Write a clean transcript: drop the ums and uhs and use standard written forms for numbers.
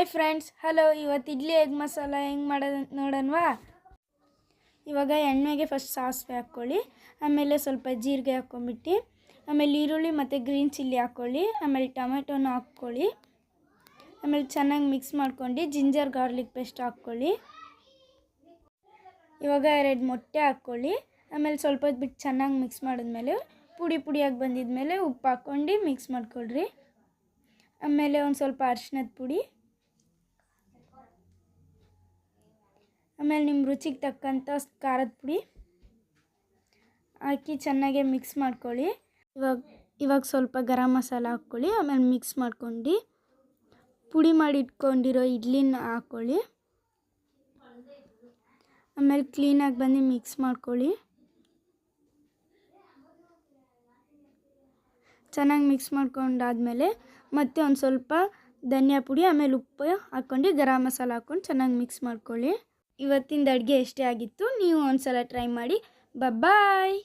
Hi friends, hello. ಇವತ್ತು idli egg masala ಹೆಂಗೆ ಮಾಡೋದು ನೋಡೋಣವಾ. ಇವಾಗ ಎಣ್ಣೆಗೆ ಫಸ್ಟ್ ಸಾಸಿವೆ ಹಾಕ್ಕೊಳ್ಳಿ, ಆಮೇಲೆ ಸ್ವಲ್ಪ ಜೀರಿಗೆ ಹಾಕ್ಕೊಂಬಿಟ್ಟು, ಆಮೇಲೆ ಈರುಳ್ಳಿ ಮತ್ತು ಗ್ರೀನ್ ಚಿಲ್ಲಿ ಹಾಕ್ಕೊಳ್ಳಿ, ಆಮೇಲೆ ಟೊಮೆಟೊನ ಹಾಕ್ಕೊಳ್ಳಿ, ಆಮೇಲೆ ಚೆನ್ನಾಗಿ ಮಿಕ್ಸ್ ಮಾಡ್ಕೊಂಡು ಜಿಂಜರ್ ಗಾರ್ಲಿಕ್ ಪೇಸ್ಟ್ ಹಾಕ್ಕೊಳ್ಳಿ. ಇವಾಗ 2 ಮೊಟ್ಟೆ ಹಾಕ್ಕೊಳ್ಳಿ, ಆಮೇಲೆ ಸ್ವಲ್ಪ ಹೊತ್ತು ಬಿಟ್ಟು ಚೆನ್ನಾಗಿ ಮಿಕ್ಸ್ ಮಾಡಿದ್ಮೇಲೆ ಪುಡಿಯಾಗಿ ಬಂದಿದ್ಮೇಲೆ ಉಪ್ಪು ಹಾಕ್ಕೊಂಡು ಮಿಕ್ಸ್ ಮಾಡ್ಕೊಳ್ರಿ. ಆಮೇಲೆ ಒಂದು ಸ್ವಲ್ಪ ಅರಿಶಿನದ ಪುಡಿ, ಆಮೇಲೆ ನಿಮ್ಮ ರುಚಿಗೆ ತಕ್ಕಂಥ ಖಾರದ ಪುಡಿ ಹಾಕಿ ಚೆನ್ನಾಗಿ ಮಿಕ್ಸ್ ಮಾಡ್ಕೊಳ್ಳಿ. ಇವಾಗ ಸ್ವಲ್ಪ ಗರಂ ಮಸಾಲ ಹಾಕ್ಕೊಳ್ಳಿ, ಆಮೇಲೆ ಮಿಕ್ಸ್ ಮಾಡ್ಕೊಂಡು ಪುಡಿ ಮಾಡಿ ಇಟ್ಕೊಂಡಿರೋ ಇಡ್ಲಿನ ಹಾಕ್ಕೊಳ್ಳಿ. ಆಮೇಲೆ ಕ್ಲೀನಾಗಿ ಬಂದು ಮಿಕ್ಸ್ ಮಾಡ್ಕೊಳ್ಳಿ. ಚೆನ್ನಾಗಿ ಮಿಕ್ಸ್ ಮಾಡ್ಕೊಂಡಾದಮೇಲೆ ಮತ್ತೆ ಒಂದು ಸ್ವಲ್ಪ ಧನಿಯಾ ಪುಡಿ, ಆಮೇಲೆ ಉಪ್ಪು ಹಾಕ್ಕೊಂಡು ಗರಂ ಮಸಾಲ ಹಾಕ್ಕೊಂಡು ಚೆನ್ನಾಗಿ ಮಿಕ್ಸ್ ಮಾಡ್ಕೊಳ್ಳಿ. ಇವತ್ತಿನ ಅಡುಗೆ ಎಷ್ಟೇ ಆಗಿತ್ತು, ನೀವು ಒಂದು ಸಲ ಟ್ರೈ ಮಾಡಿ. ಬಾಯ್.